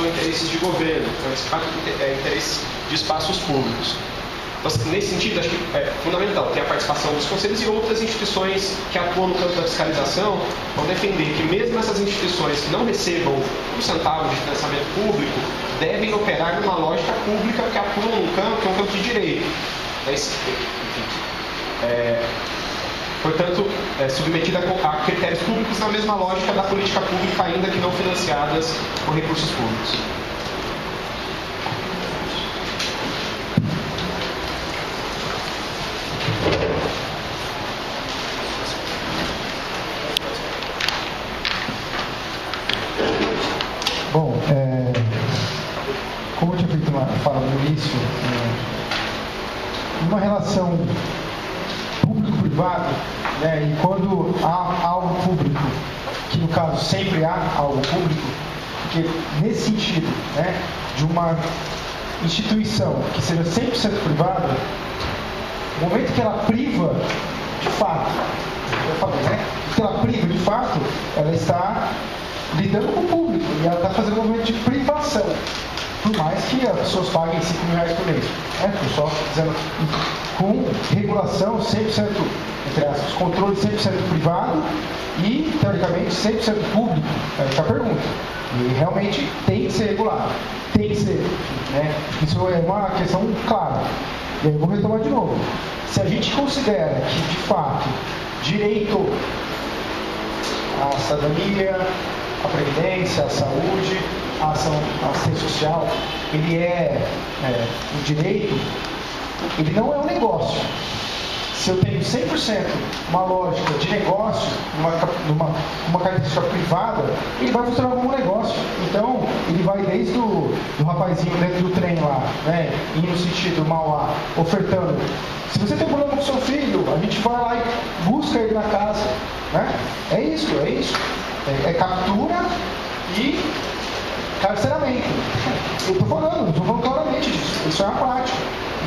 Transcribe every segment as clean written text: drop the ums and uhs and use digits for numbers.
interesses de governo, interesses de espaços públicos. Então, nesse sentido, acho que é fundamental ter a participação dos conselhos e outras instituições que atuam no campo da fiscalização vão defender que mesmo essas instituições que não recebam um centavo de financiamento público devem operar numa lógica pública que atua num campo que é um campo de direito. Portanto, submetida a critérios públicos na mesma lógica da política pública, ainda que não financiadas por recursos públicos. Bom, como eu tinha feito uma fala no início, numa relação público-privado, né, e quando há algo público, que no caso sempre há algo público, porque nesse sentido, né, de uma instituição que seja 100% privada, no momento que ela priva de fato, eu falei, né, que ela priva de fato, ela está lidando com o público e ela está fazendo um movimento de privação, por mais que as pessoas paguem R$5.000 por mês. Estou só dizendo, com regulação 100%, entre aspas, controle 100% privado e, teoricamente, 100% público. Essa é a pergunta. E realmente tem que ser regulado. Tem que ser. Né? Isso é uma questão clara. E aí eu vou retomar de novo. Se a gente considera que, de fato, direito à cidadania, à previdência, à saúde, à assistência social, ele é um direito, ele não é um negócio. Se eu tenho 100% uma lógica de negócio, uma característica privada, ele vai funcionar como um negócio. Então, ele vai desde do rapazinho dentro do trem lá, né, indo no sentido Mauá, ofertando. Se você tem um problema com seu filho, a gente vai lá e busca ele na casa. Né? É isso. É captura e carceramento. Eu estou falando claramente disso. Isso é uma prática.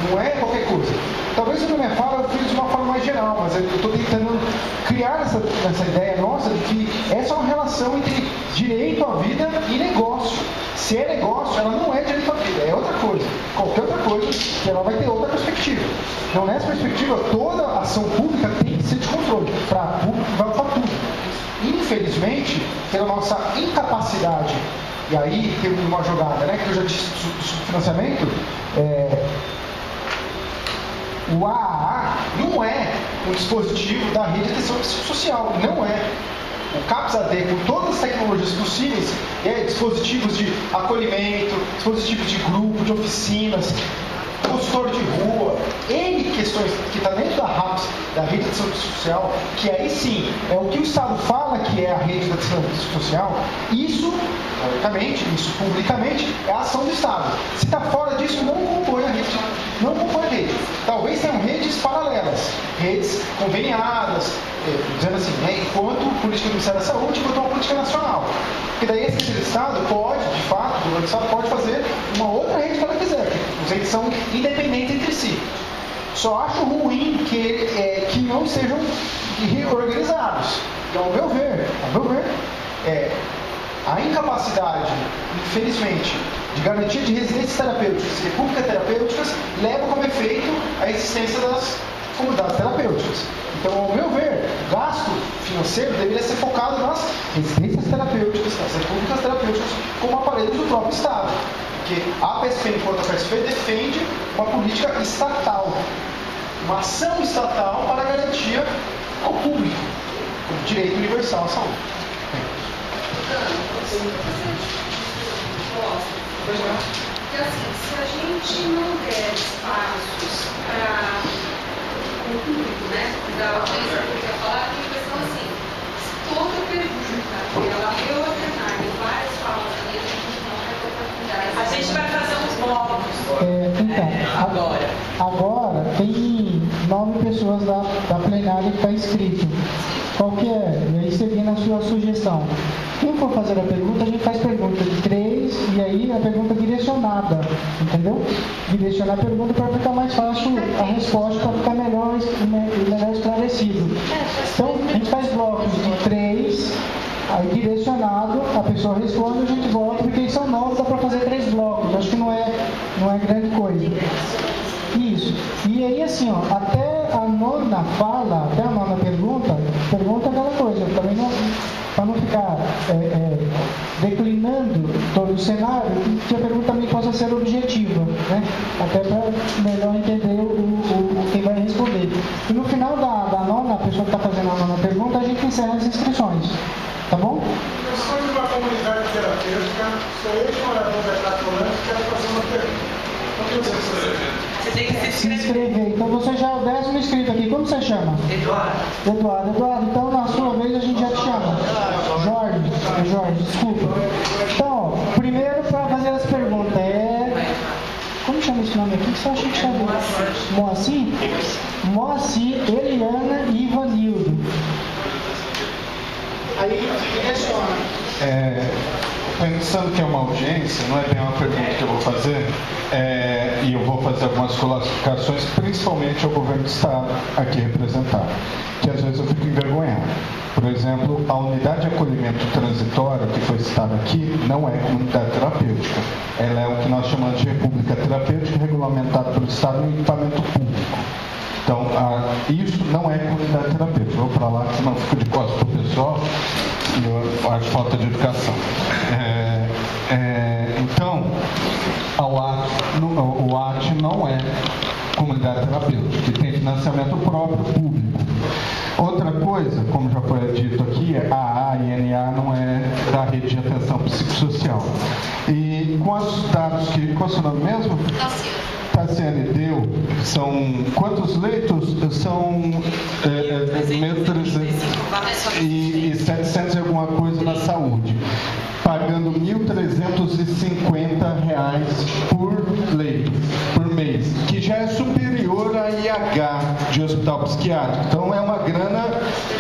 Não é qualquer coisa. Talvez na minha fala eu fiz de uma forma mais geral, mas eu estou tentando criar essa ideia nossa de que essa é uma relação entre direito à vida e negócio. Se é negócio, ela não é direito à vida, é outra coisa. Qualquer outra coisa, que ela vai ter outra perspectiva. Então, nessa perspectiva, toda ação pública tem que ser de controle. Para público, vai para tudo. Infelizmente, pela nossa incapacidade, e aí tem uma jogada, né, que eu já disse do subfinanciamento, o AAA não é um dispositivo da rede de atenção social, não é. O CAPS-AD, com todas as tecnologias possíveis, dispositivos de acolhimento, dispositivos de grupo, de oficinas, consultor de rua, N questões que está dentro da RAPS, da rede de atenção social, que aí sim é o que o Estado fala que é a rede de atenção social, isso, teoricamente, isso publicamente, é a ação do Estado. Se está fora disso, não compõe a rede. Não compõe a rede. Talvez tenham redes paralelas, redes conveniadas, dizendo assim, né, enquanto política do Ministério da Saúde, enquanto uma política nacional. Porque daí esse rede do Estado pode, de fato, o governo do Estado pode fazer uma outra rede que ela quiser, porque os redes são independentes entre si. Só acho ruim que não sejam reorganizados. Então, ao meu ver, a incapacidade, infelizmente, de garantia de residências terapêuticas e repúblicas terapêuticas leva como efeito a existência das comunidades terapêuticas. Então, ao meu ver, o gasto financeiro deveria ser focado nas residências terapêuticas, nas repúblicas terapêuticas, como aparelhos do próprio Estado. Porque a PSP, enquanto a PSP, defende uma política estatal, uma ação estatal para garantia ao público, o direito universal à saúde. Porque assim, se a gente não der espaços para o público, né, da audiência pública falar, tem a questão assim, se toda pergunta ela reordenar em várias falas ali, a gente não vai ter oportunidade. A gente vai fazer uns blocos. Agora tem 9 pessoas da plenária que está inscrito. Qual que é? E aí seguindo a sua sugestão. Quem for fazer a pergunta, a gente faz pergunta de 3 e aí a pergunta direcionada, entendeu? Direcionar a pergunta para ficar mais fácil a resposta, para ficar melhor esclarecido. Então, a gente faz blocos de 3, aí direcionado, a pessoa responde e a gente volta, porque são 9, dá para fazer nona fala, até a nona pergunta aquela coisa, também não, para não ficar declinando todo o cenário, que a pergunta também possa ser objetiva, né? Até para melhor entender quem vai responder. E no final da nona, a pessoa que está fazendo a nona pergunta, a gente encerra as inscrições. Tá bom? Eu sou de uma comunidade terapêutica, sou ex-morador da Cracolândia e quero fazer uma pergunta. Você tem que se inscrever. Então você já é o 10º inscrito aqui. Como você chama? Eduardo, então na sua vez a gente já te chama. Jorge, desculpa. Então, primeiro para fazer as perguntas como chama esse nome aqui? Só acho que sabe. Moacir, Eliana e Ivanildo. Aí, direciona. Pensando que é uma audiência, não é bem uma pergunta que eu vou fazer, e eu vou fazer algumas classificações, principalmente ao governo do Estado aqui representado, que às vezes eu fico envergonhado. Por exemplo, a unidade de acolhimento transitório, que foi citada aqui, não é comunidade terapêutica. Ela é o que nós chamamos de república terapêutica, regulamentado pelo Estado em equipamento público. Então, isso não é comunidade terapêutica. Eu vou para lá, senão eu fico de costas para o pessoal e eu acho falta de educação. Então, o AT não é comunidade terapêutica, que tem financiamento próprio público. Outra coisa, como já foi dito aqui, a ANA não é da rede de atenção psicossocial. E com os dados que... Qual é o seu nome mesmo? Tassiane deu, são quantos leitos? São 1.300 e 700 e alguma coisa na saúde, pagando R$1.350 por leito, por mês, que já é superior a IH de hospital psiquiátrico. Então é uma grana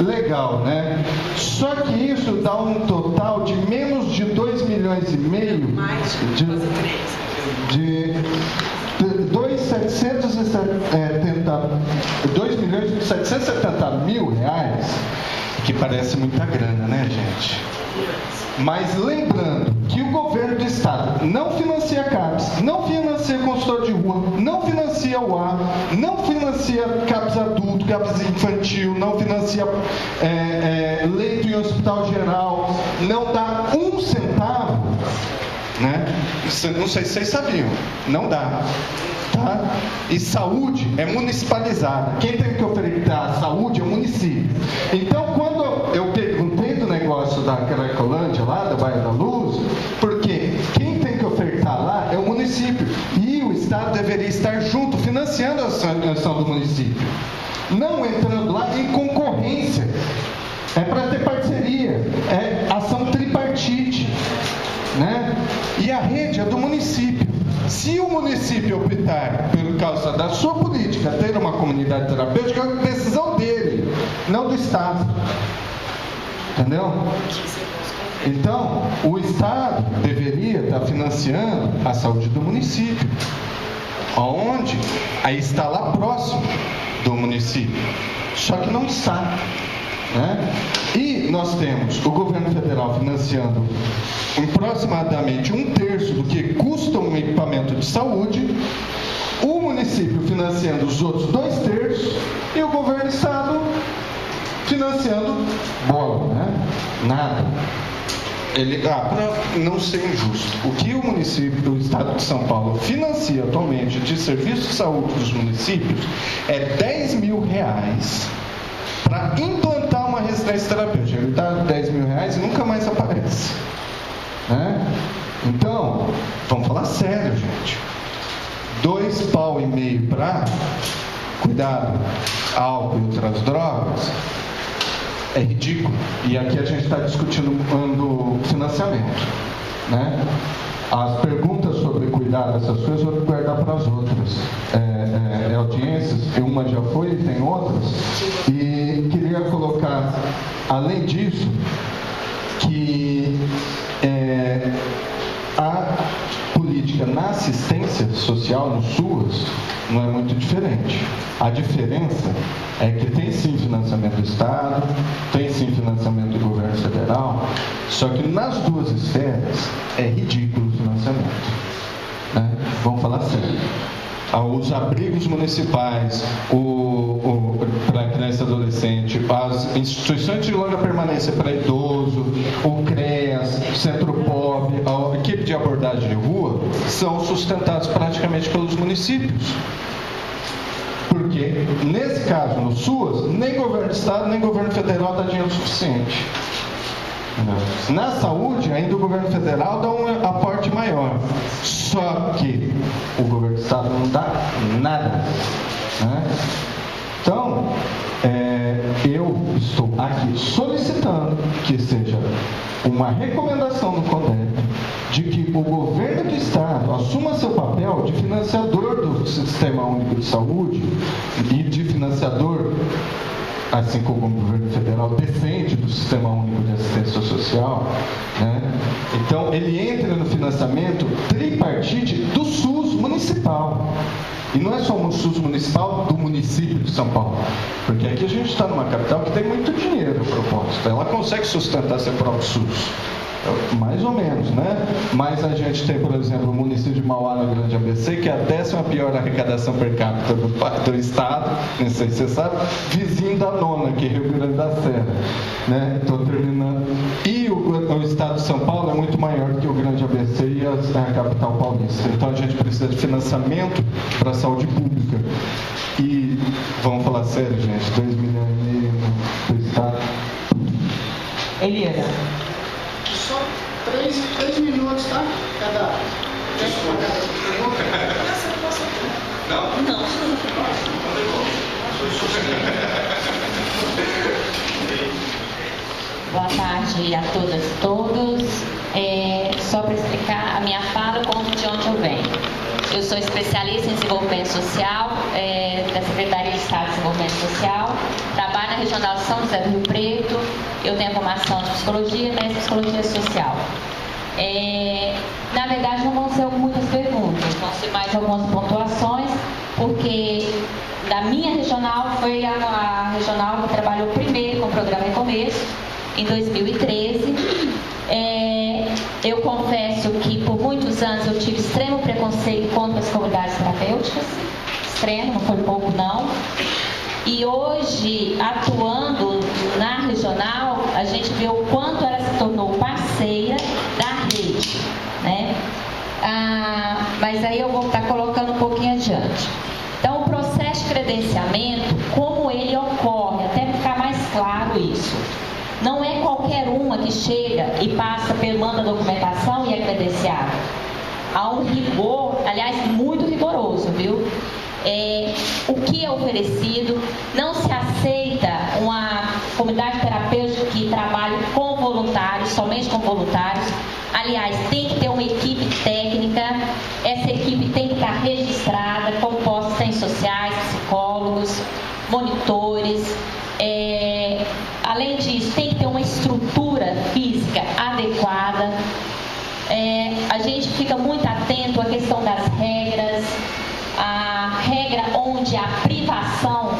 legal, né? Só que isso dá um total de menos de 2,5 milhões de 2.770.000 reais, que parece muita grana, né, gente? Mas lembrando que o governo do Estado não financia CAPS, não financia consultor de rua, não financia UA, não financia CAPS adulto, CAPS infantil, não financia leito em hospital geral, não dá um centavo, né? Não sei se vocês sabiam, não dá. Tá? E saúde é municipalizada. Quem tem que ofertar a saúde é o município. Então, quando eu perguntei do negócio da Cracolândia lá, da Baía da Luz, porque quem tem que ofertar lá é o município. E o Estado deveria estar junto, financiando a ação do município. Não entrando lá em concorrência. É para ter parceria. É ação tripartite. Né? E a rede é do município. Se o município optar, por causa da sua política, ter uma comunidade terapêutica, é uma decisão dele, não do Estado. Entendeu? Então, o Estado deveria estar financiando a saúde do município. Onde? Aí está lá próximo do município. Só que não está. Né? E nós temos o governo federal financiando aproximadamente 1/3 do que custa um equipamento de saúde, o município financiando os outros 2/3 e o governo do Estado financiando bola, né? Nada. Para não ser injusto, o que o município, o Estado de São Paulo financia atualmente de serviço de saúde dos municípios é R$10.000 para implantar uma residência terapêutica. Ele dá R$10.000 e nunca mais aparece. Né? Então, vamos falar sério, gente. R$2,5 pau para cuidado, álcool e outras drogas é ridículo. E aqui a gente está discutindo financiamento. Né? As perguntas sobre cuidado dessas coisas eu vou guardar para as outras audiências. Uma já foi, tem outras. E queria colocar, além disso, que a política na assistência social, no SUAS, não é muito diferente. A diferença é que tem sim financiamento do Estado, tem sim financiamento do governo federal, só que nas duas esferas é ridículo o financiamento. Né? Vamos falar sério. Os abrigos municipais, para criança e adolescente, as instituições de longa permanência para idoso, o CREAS, Centro Pop, a equipe de abordagem de rua, são sustentados praticamente pelos municípios. Porque, nesse caso, no SUAS, nem governo do Estado, nem governo federal dá dinheiro suficiente. Na saúde, ainda o governo federal dá um aporte maior. Só que o governo do Estado não dá nada. Né? Então, eu estou aqui solicitando que seja uma recomendação do CONDEP de que o governo do Estado assuma seu papel de financiador do Sistema Único de Saúde e de financiador, assim como o governo federal defende do Sistema Único de Assistência Social, né? Então, ele entra no financiamento tripartite do SUS municipal. E não é só o SUS municipal do município de São Paulo, porque aqui a gente está numa capital que tem muito dinheiro a propósito. Ela consegue sustentar seu próprio SUS. Mais ou menos, né? Mas a gente tem, por exemplo, o município de Mauá, no Grande ABC, que é a 10ª pior arrecadação per capita do estado, não sei se você sabe, vizinho da 9ª, que é Rio Grande da Serra, né? Estou terminando. E o estado de São Paulo é muito maior do que o Grande ABC e a capital paulista. Então a gente precisa de financiamento para a saúde pública. E, vamos falar sério, gente, 2,5 milhões do estado. Eliana. Só 3 minutos, tá? Cada Não. Não. Boa tarde a todas e todos. Só para explicar a minha fala, conto de onde eu venho. Eu sou especialista em desenvolvimento social, da Secretaria de Estado de Desenvolvimento Social, trabalho na Regional São José do Rio Preto, eu tenho formação de psicologia, mestre em psicologia social. Na verdade, não vão ser muitas perguntas, vão ser mais algumas pontuações, porque da minha regional foi a regional que trabalhou primeiro com o programa Recomeço, em 2013. Eu confesso que por muitos anos eu tive extremo preconceito contra as comunidades terapêuticas, extremo, não foi pouco não. E hoje, atuando na regional, a gente vê o quanto ela se tornou parceira da rede, né? Mas aí eu vou estar colocando um pouquinho adiante. Então, o processo de credenciamento, como ele ocorre, até ficar mais claro isso. Não é qualquer uma que chega e manda a documentação e é credenciada. Há um rigor, aliás, muito rigoroso, viu? O que é oferecido, não se aceita uma comunidade terapêutica que trabalhe com voluntários, somente com voluntários. Aliás, tem que ter uma equipe técnica, essa equipe tem que estar registrada, composta de assistentes sociais, psicólogos, monitores. Além disso, tem que ter uma estrutura física adequada. A gente fica muito atento à questão das regras, a regra onde a privação,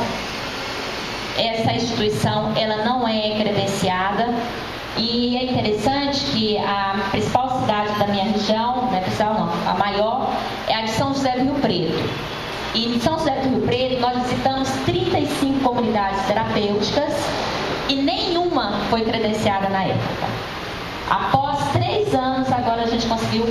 essa instituição, ela não é credenciada. E é interessante que a principal cidade da minha região, não é principal não, a maior, é a de São José do Rio Preto. E em São José do Rio Preto nós visitamos 35 comunidades terapêuticas e nenhuma foi credenciada na época. Após 3 anos, agora a gente conseguiu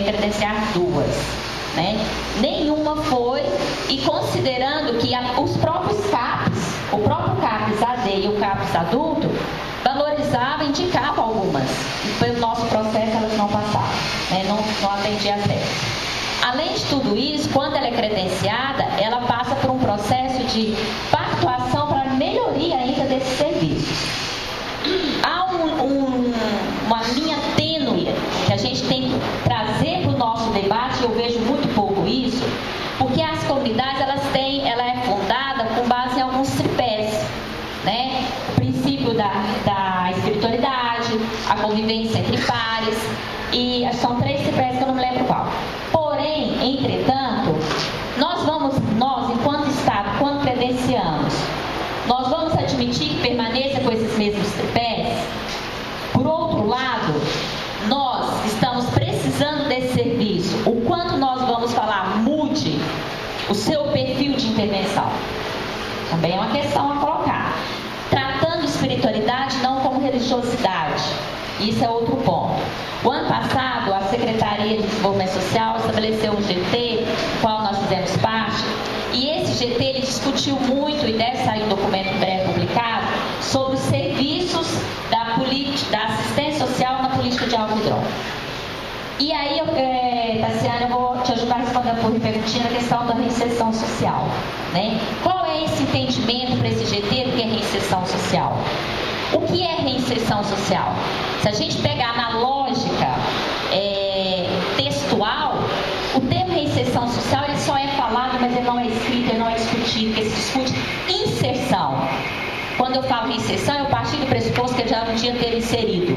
credenciar 2. Né? Nenhuma foi, e considerando que os próprios CAPs, o próprio CAPs AD e o CAPs adulto, valorizava, indicava algumas, e pelo nosso processo elas não passavam, né? não atendia a certo. Além de tudo isso, quando ela é credenciada, ela passa por um processo de pactuação para melhoria ainda desses serviços. Há uma linha tênue que a gente tem que trazer para o nosso debate, eu vejo muito pouco isso, porque as comunidades ela é fundada com base em alguns tripés, né? O princípio da espiritualidade, a convivência entre pares, e são 3 tripés que eu não me lembro qual. Porém, entretanto, nós enquanto Estado, quando credenciamos, nós vamos admitir que permaneça com esses mesmos tripés? Por outro lado, nós estamos precisando desse serviço. O quanto nós vamos falar, mude o seu perfil de intervenção? Também é uma questão a colocar. Secretaria de Desenvolvimento Social estabeleceu um GT, qual nós fizemos parte, e esse GT ele discutiu muito, e deve sair um documento breve publicado, sobre os serviços da assistência social na política de álcool e droga. E aí, Tassiana, eu vou te ajudar a responder por repercutindo a questão da reinserção social. Né? Qual é esse entendimento para esse GT do que é reinserção social? O que é reinserção social? Se a gente pegar na lógica textual, o termo reinserção social ele só é falado, mas ele não é escrito, ele não é discutido, porque se discute inserção. Quando eu falo reinserção, eu parti do pressuposto que ele já não tinha teve inserido.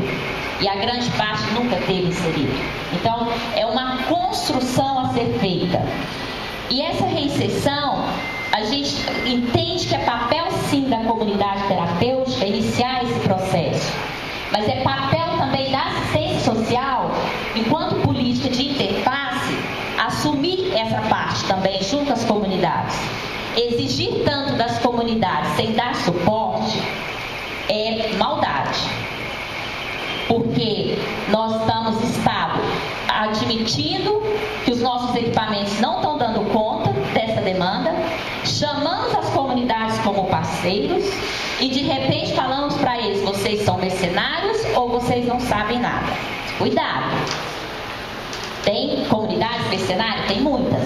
E a grande parte nunca teve inserido. Então, é uma construção a ser feita. E essa reinserção, a gente entende que é papel, sim, da comunidade terapêutica iniciar esse processo. Mas é papel também da assistência social, enquanto política de interface, assumir essa parte também junto às comunidades. Exigir tanto das comunidades sem dar suporte é maldade. Porque nós estamos, Estado, admitindo que os nossos equipamentos não estão dando conta dessa demanda, chamamos as comunidades como parceiros e de repente falamos para eles, vocês são mercenários ou vocês não sabem nada. Cuidado! Tem comunidades mercenárias? Tem muitas.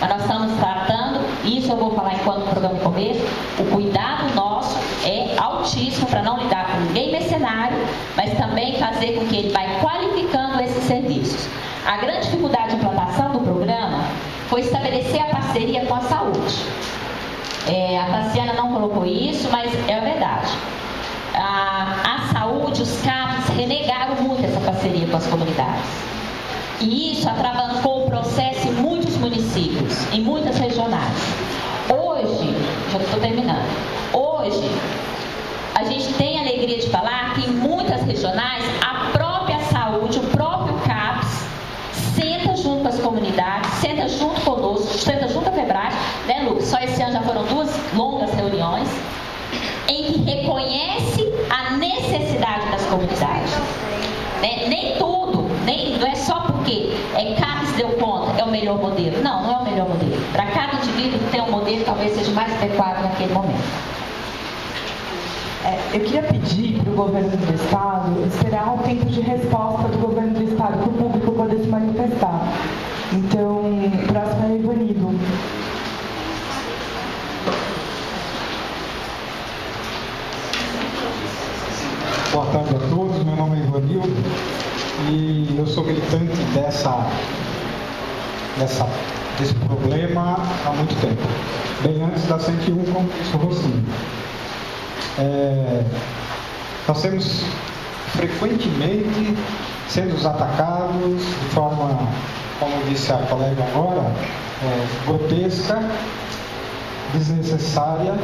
Mas nós estamos tratando, isso eu vou falar enquanto o programa começa, o cuidado nosso é altíssimo para não lidar com ninguém mercenário, mas também fazer com que ele vai qualificando esses serviços. A grande dificuldade de implantação do programa foi estabelecer a parceria com a saúde. A Tassiana não colocou isso, mas é a verdade. A saúde, os CAPs renegaram muito essa parceria com as comunidades. E isso atravancou o processo em muitos municípios, em muitas regionais. Hoje, já estou terminando, hoje a gente tem a alegria de falar que em muitas regionais a própria saúde, o próprio CAPS, senta junto com as comunidades, senta junto conosco, senta junto a FEBRAT, né, Lucas? Só esse ano já foram 2 longas reuniões, em que reconhece a necessidade das comunidades. Né? Nem tudo, não é só porque CAPS deu conta, é o melhor modelo. Não é o melhor modelo. Para cada indivíduo tem um modelo que talvez seja mais adequado naquele momento. Eu queria pedir para o governo do Estado esperar um tempo de resposta do governo do Estado para o público poder se manifestar. Então, próximo é Ivanildo. Boa tarde a todos, meu nome é Ivanildo e eu sou militante desse problema há muito tempo, bem antes da 101 com o Rocinho. Nós temos frequentemente sendo atacados de forma, como disse a colega agora, grotesca, desnecessária,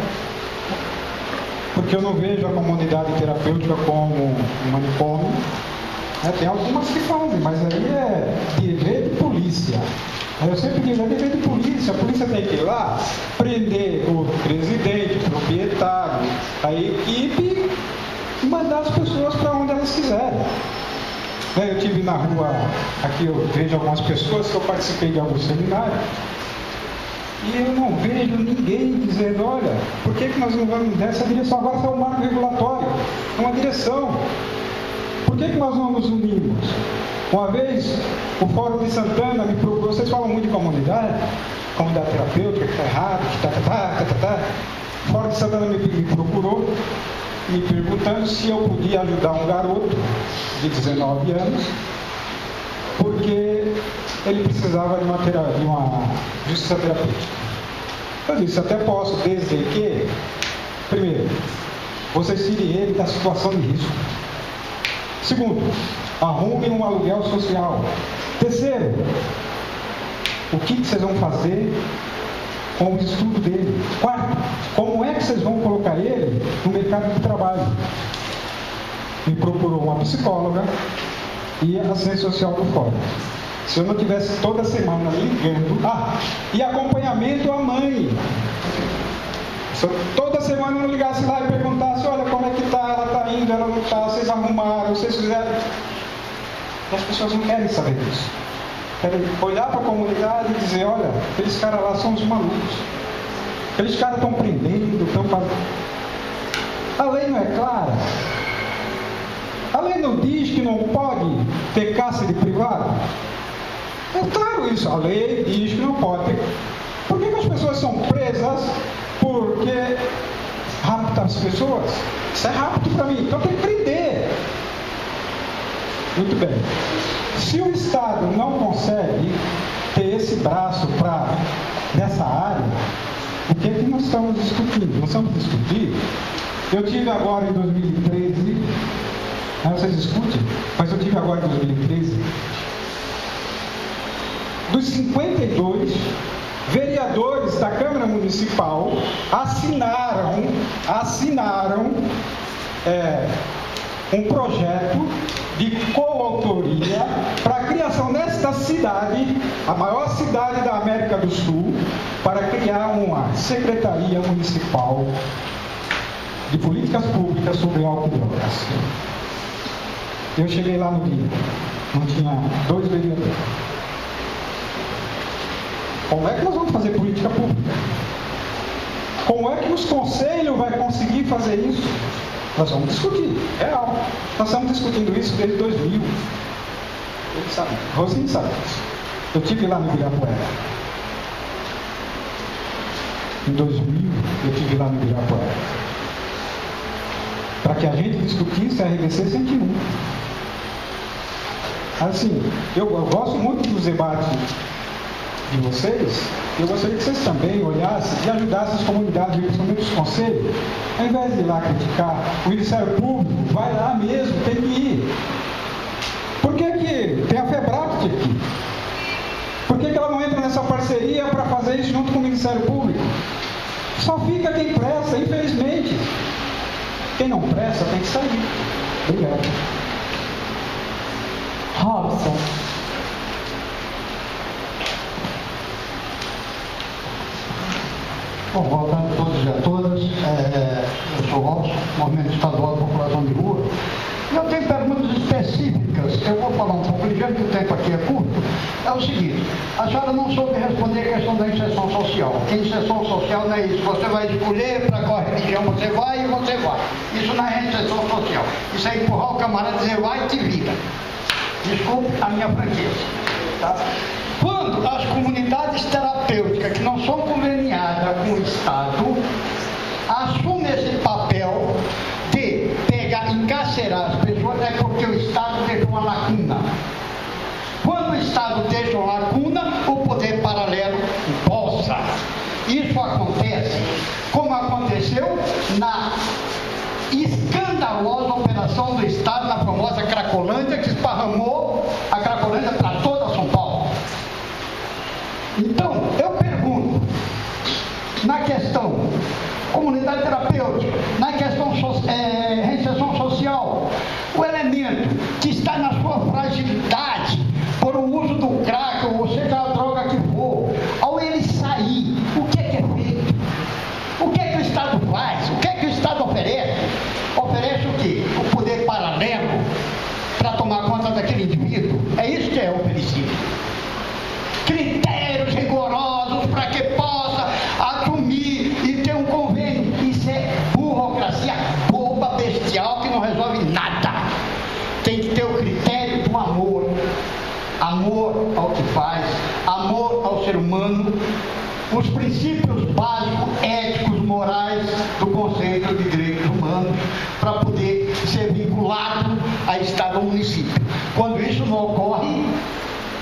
porque eu não vejo a comunidade terapêutica como um manicômio. Tem algumas que fazem, mas aí é dever de polícia. Eu sempre digo, é dever de polícia. A polícia tem que ir lá, prender o presidente, o proprietário, a equipe e mandar as pessoas para onde elas quiserem. Eu estive na rua, aqui eu vejo algumas pessoas que eu participei de alguns seminários, e eu não vejo ninguém dizendo, olha, por que nós não vamos nessa direção? Agora está um marco regulatório, é uma direção. Por que nós não nos unimos? Uma vez, o Fórum de Santana me procurou, vocês falam muito de comunidade terapêutica, que está errado, O Fórum de Santana me procurou, me perguntando se eu podia ajudar um garoto de 19 anos, porque ele precisava de uma justiça terapêutica. Eu disse, até posso, desde que, primeiro, vocês tirem ele da situação de risco. Segundo, arrumem um aluguel social. Terceiro, o que vocês vão fazer com o estudo dele? Quarto, como é que vocês vão colocar ele no mercado de trabalho? Me procurou uma psicóloga e a assistente social do fórum. Se eu não tivesse toda semana ligando, e acompanhamento à mãe. Se eu toda semana não ligasse lá e perguntasse, olha, como é que está, ela está indo, ela não está, vocês arrumaram, vocês fizeram. E as pessoas não querem saber disso. Querem olhar para a comunidade e dizer, olha, aqueles caras lá são os malucos. Aqueles caras estão prendendo, estão fazendo... A lei não é clara. A lei não diz que não pode ter cárcere privado. É claro isso, a lei diz que não pode ter. Por que as pessoas são presas? Porque raptam as pessoas. Isso é rápido para mim, então tem que prender. Muito bem. Se o Estado não consegue ter esse braço nessa área, o que é que nós estamos discutindo? Nós estamos discutindo. Eu tive agora em 2013, vocês discutem, mas eu tive agora em 2013, dos 52 vereadores da Câmara Municipal assinaram um projeto de coautoria para a criação nesta cidade, a maior cidade da América do Sul, para criar uma Secretaria Municipal de Políticas Públicas sobre álcool e drogas. Eu cheguei lá no dia, não tinha 2 vereadores. Como é que nós vamos fazer política pública? Como é que os conselhos vão conseguir fazer isso? Nós vamos discutir, real. Nós estamos discutindo isso desde 2000. Ele sabe, Rosinho sabe disso. Eu estive lá no Ibirapuera. Em 2000, eu estive lá no Ibirapuera. Para que a gente discutisse a RBC 101. Assim, eu gosto muito dos debates de vocês. Eu gostaria que vocês também olhassem e ajudassem as comunidades, principalmente os conselhos, ao invés de ir lá criticar o Ministério Público, vai lá mesmo, tem que ir. Por que tem a FEBRAPT aqui? Por que ela não entra nessa parceria para fazer isso junto com o Ministério Público? Só fica quem presta, infelizmente. Quem não presta tem que sair. Obrigado. Robson. Bom, boa tarde a todos e a todas. Eu sou Robson, Movimento Estadual de População de Rua. E eu tenho perguntas específicas. Eu vou falar um pouco ligeiro, que o tempo aqui é curto. É o seguinte, a senhora não soube responder a questão da inserção social. Que inserção social não é isso. Você vai escolher para qual religião você vai e você vai. Isso não é inserção social. Isso é empurrar o camarada e dizer vai e te vira. Desculpe a minha franqueza. Tá? Quando as comunidades terapêuticas que não são conveniadas com o Estado assumem esse papel de encarcerar as pessoas, é porque o Estado deixa uma lacuna. Quando o Estado deixa uma lacuna, o poder paralelo empossa. Isso acontece como aconteceu na escandalosa operação do Estado na famosa Cracolândia, que esparramou a Cracolândia para toda São Paulo. Então, eu pergunto, na questão comunidade terapêutica, na questão reinserção social, o elemento que está na sua fragilidade por o uso do crack, ou seja, a droga que for, ao ele sair, o que é feito? O que é que o Estado faz? O que é que o Estado oferece? Oferece o quê? O poder paralelo para tomar conta daquele indivíduo. É isso que é oferecido. Critérios rigorosos para que possa assumir e ter um convênio. Isso é burocracia boba, bestial, que não resolve nada. Tem que ter o critério do amor. Amor ao que faz, amor ao ser humano, os princípios básicos, éticos, morais do conceito de direitos humanos, para poder ser vinculado a Estado ou município. Quando isso não ocorre,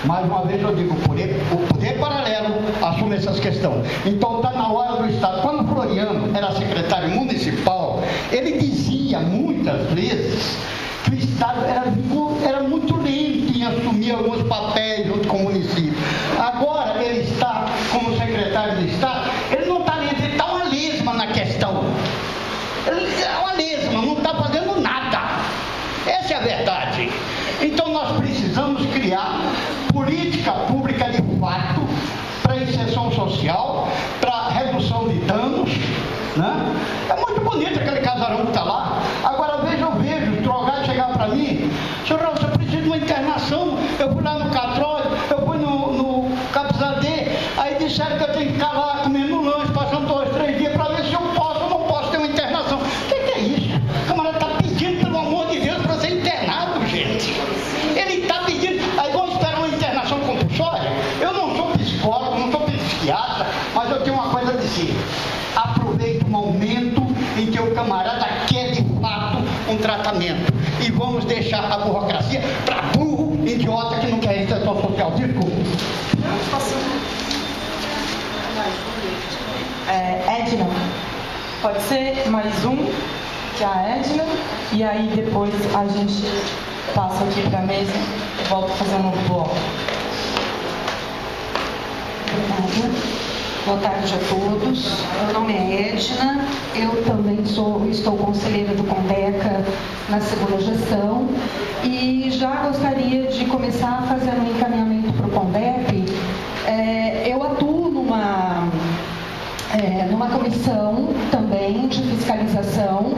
mais uma vez eu digo, o poder paralelo assume essas questões. Então está na hora do Estado. Quando o Floriano era secretário municipal, ele dizia muitas vezes que o Estado era muito lento em assumir alguns papéis junto com o município. Agora ele está como secretário de Estado, ele não está lento, ele está uma lesma na questão. Ele é uma lesma, não está fazendo nada. Essa é a verdade. Então nós precisamos criar política pública de fato para inserção social, para redução de danos, né? É muito bonito aquele casarão que está lá. Agora eu vejo os drogados chegar para mim, senhor, você precisa de uma internação disseram que eu tenho que ficar lá comendo lanche, passando 2, 3 dias para ver se eu posso ou não posso ter uma internação. O que é isso? O camarada está pedindo, pelo amor de Deus, para ser internado, gente. Ele está pedindo, aí vão esperar uma internação compulsória? Eu não sou psicólogo, não sou psiquiatra, mas eu tenho uma coisa a dizer. Aproveite um momento em que o camarada quer de fato um tratamento. E vamos deixar a burocracia para burro, idiota que não quer inserção social. Desculpa. Edna, pode ser mais um, que é a Edna, e aí depois a gente passa aqui para a mesa e volta a fazer um novo bloco. Boa tarde a todos. Meu nome é Edna, eu também estou conselheira do Condeca na segunda gestão e já gostaria de começar fazendo um encaminhamento para o Condep. Eu atuo numa comissão também de fiscalização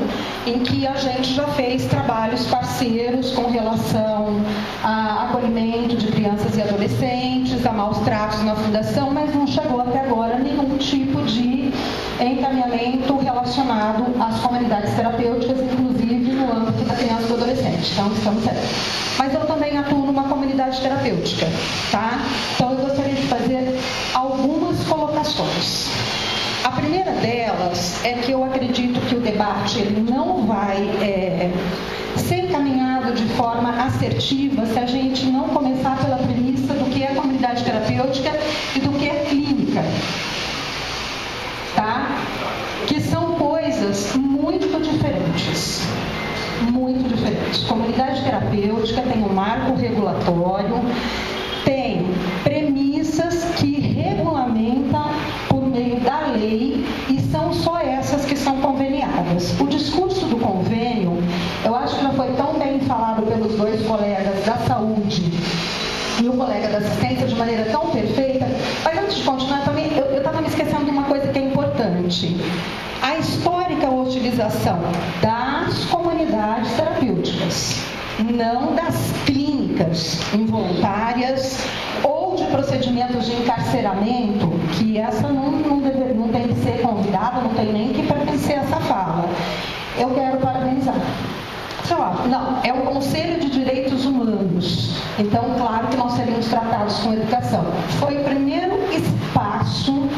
em que a gente já fez trabalhos parceiros com relação a acolhimento de crianças e adolescentes, a maus tratos na fundação, mas não chegou até agora nenhum tipo de encaminhamento relacionado às comunidades terapêuticas, inclusive no âmbito da criança e do adolescente. Então, estamos aí. Mas eu também atuo numa comunidade terapêutica, tá? Então, eu gostaria de fazer algumas colocações. A primeira delas é que eu acredito que o debate ele não vai ser encaminhado de forma assertiva se a gente não começar pela premissa do que é comunidade terapêutica e do que é clínica, tá? Que são coisas muito diferentes. Muito diferentes. Comunidade terapêutica tem um marco regulatório, tem premissas que regulamentam por meio da lei e são só essas que são conveniadas. O discurso do convênio, eu acho que já foi tão bem falado pelos dois colegas da saúde e o colega da assistência de maneira tão perfeita, mas antes de continuar também, eu estava me esquecendo de uma coisa que é importante. A histórica utilização das comunidades terapêuticas, não das clínicas involuntárias ou de procedimentos de encarceramento, que essa não tem que ser convidada, não tem nem que pertencer a essa fala. Eu quero parabenizar. Não, é o Conselho de Direitos Humanos. Então, claro que nós seríamos tratados com educação. Foi o primeiro espaço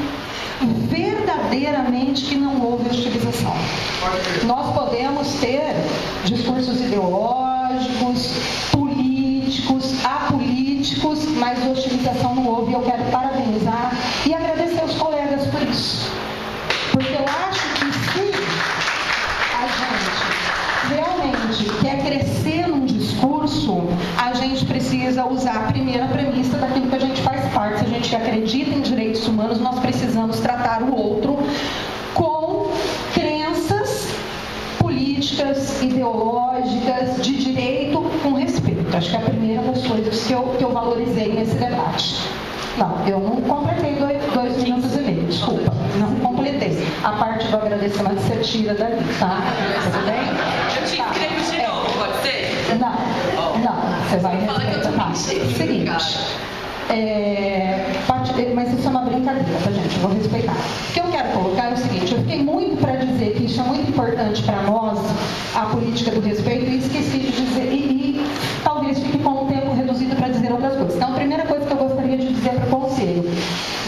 verdadeiramente que não houve hostilização. Nós podemos ter discursos ideológicos, políticos, apolíticos, mas hostilização não houve. Eu quero parabenizar e agradecer aos colegas por isso. Porque eu acho que se a gente realmente quer crescer num discurso, a gente precisa usar a primeira premissa daquilo que a gente faz parte. Se a gente acredita em direitos humanos, nós precisamos tratar o outro com crenças políticas, ideológicas, de direito, com respeito. Acho que é a primeira das coisas que eu valorizei nesse debate. Não, eu não completei 2 minutos e meio, desculpa, não completei. A parte do agradecimento você tira dali, tá? Tudo bem? Eu te inscrevo de novo, pode ser? Não, você vai respeitar. Seguinte, mas isso é uma brincadeira, tá, gente? Eu vou respeitar. O que eu quero colocar é o seguinte: eu fiquei muito para dizer que isso é muito importante para nós, a política do respeito, e esqueci de dizer, e talvez fique com o tempo reduzido para dizer outras coisas. Então, a primeira coisa que eu gostaria de dizer para o Conselho: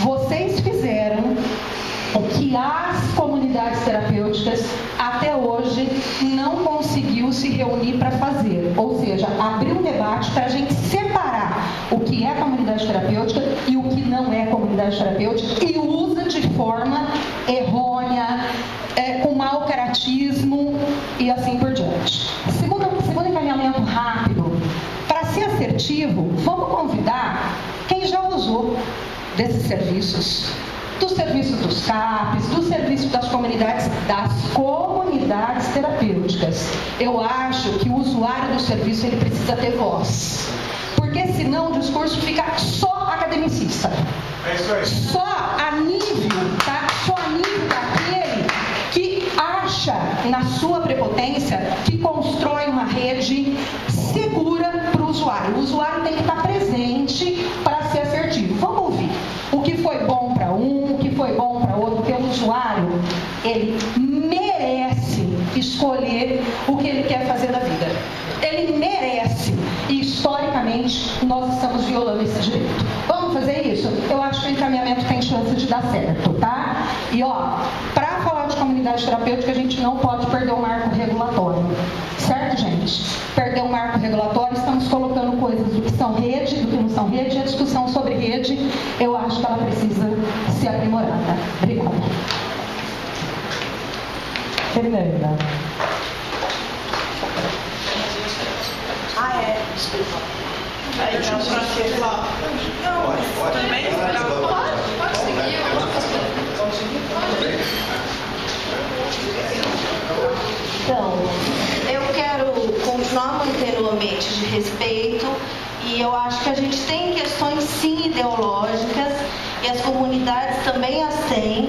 vocês fizeram o que as comunidades terapêuticas até hoje não conseguiu se reunir para fazer, ou seja, abrir um debate para a gente separar o que é comunidade terapêutica e o que não é comunidade terapêutica e usa de forma errônea, com mau caratismo e assim por diante. Segundo encaminhamento rápido, para ser assertivo, vamos convidar quem já usou desses serviços, do serviço dos CAPs, do serviço das comunidades terapêuticas. Eu acho que o usuário do serviço ele precisa ter voz, porque senão o discurso fica só academicista. É isso aí. Só a nível, tá? Só a nível daquele que acha na sua prepotência que constrói uma rede segura para o usuário. O usuário tem que estar presente para ser assertivo. Vamos ouvir o que foi bom para um, violando esse direito. Vamos fazer isso? Eu acho que o encaminhamento tem chance de dar certo, tá? E ó, para falar de comunidade terapêutica, a gente não pode perder o marco regulatório. Certo, gente? Perder o marco regulatório, estamos colocando coisas do que são rede, do que não são rede, e a discussão sobre rede, eu acho que ela precisa ser aprimorada. Obrigada. Fernanda. Desculpa. Aí, então, pra você falar. Não, também. Pode seguir. Então, eu quero continuar mantendo o ambiente de respeito e eu acho que a gente tem questões sim ideológicas e as comunidades também as têm.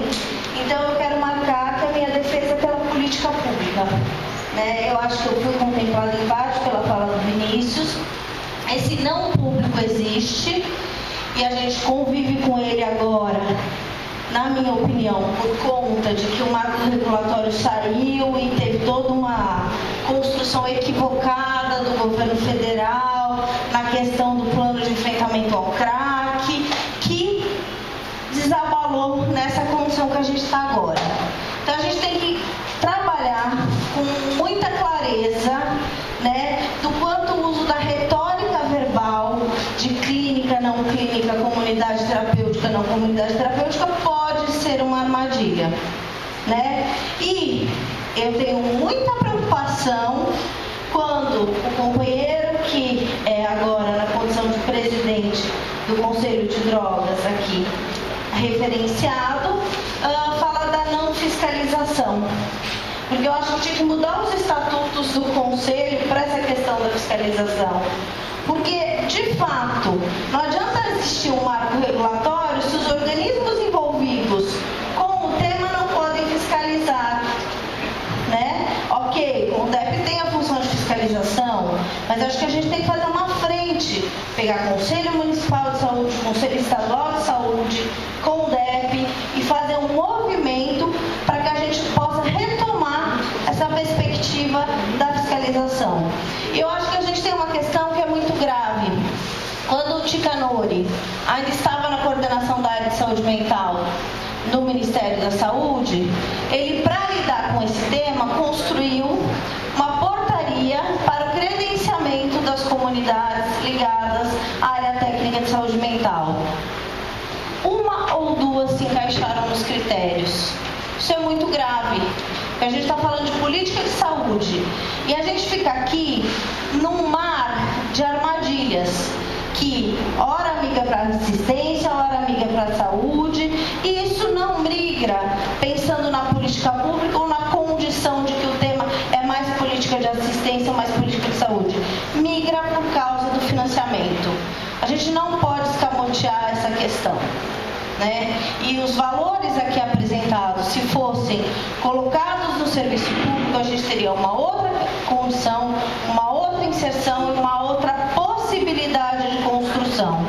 Então eu quero marcar que a minha defesa é pela política pública. Né? Eu acho que eu fui contemplada em parte pela fala do Vinícius. Esse não público existe e a gente convive com ele agora, na minha opinião, por conta de que o marco regulatório saiu e teve toda uma construção equivocada do governo federal na questão do plano de enfrentamento ao crack, que desabalou nessa condição que a gente está agora. Então a gente tem que trabalhar com muita clareza, né, do quanto o uso da retórica verbal de clínica, não clínica, comunidade terapêutica, não comunidade terapêutica pode ser uma armadilha, né? E eu tenho muita preocupação quando o companheiro que é agora na condição de presidente do Conselho de Drogas aqui referenciado fala da não fiscalização. Porque eu acho que tinha que mudar os estatutos do Conselho para essa questão da fiscalização. Porque, de fato, não adianta existir um marco regulatório se os organismos envolvidos com o tema não podem fiscalizar. Né? Ok, o DEP tem a função de fiscalização, mas acho que a gente tem que fazer uma frente, pegar Conselho Municipal de Saúde, Conselho Estadual de Saúde, com o DEP e fazer um movimento para que a gente possa retomar essa perspectiva da fiscalização. E eu acho que a gente tem uma questão que é muito grave. Quando o Ticanori ainda estava na coordenação da área de saúde mental do Ministério da Saúde, ele, para lidar com esse tema, construiu uma portaria para o credenciamento das comunidades ligadas à área técnica de saúde mental. Uma ou duas se encaixaram nos critérios. Isso é muito grave. A gente está falando de política de saúde e a gente fica aqui num mar de armadilhas que ora migra para assistência, ora migra para a saúde, e isso não migra pensando na política pública ou na condição de que o tema é mais política de assistência ou mais política de saúde. Migra por causa do financiamento. A gente não pode escamotear essa questão. Né? E os valores aqui apresentados, se fossem colocados no serviço público, a gente teria uma outra condição, uma outra inserção e uma outra possibilidade de construção.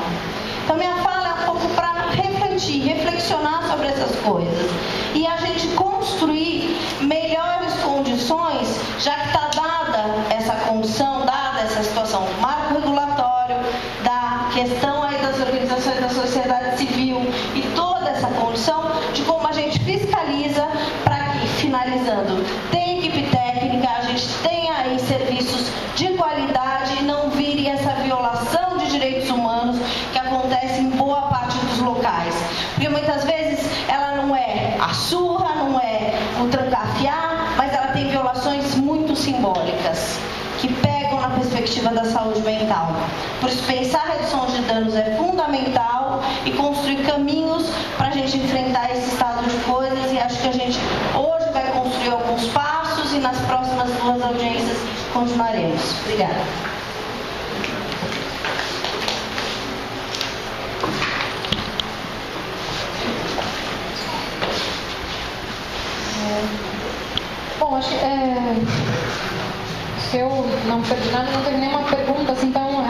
Então, minha fala é um pouco para refletir, reflexionar sobre essas coisas e a gente construir melhores condições, já que está dada essa condição, dada essa situação do marco regulatório, da questão aí das organizações da sociedade civil e toda essa condição de como a gente fiscaliza para que, finalizando, tem equipe técnica, a gente tenha aí serviços de qualidade e não vire essa violação de direitos humanos que acontece em boa parte dos locais. Porque muitas vezes ela não é a surra, não é o trancafiar, mas ela tem violações muito simbólicas que pegam na perspectiva da saúde mental. Por isso, pensar a redução de danos é fundamental e construir caminhos para a gente enfrentar esse estado de coisas, e acho que a gente hoje vai construir alguns passos e nas próximas duas audiências continuaremos. Obrigada. Bom, acho que se eu não perdi nada, não teve nenhuma pergunta assim tão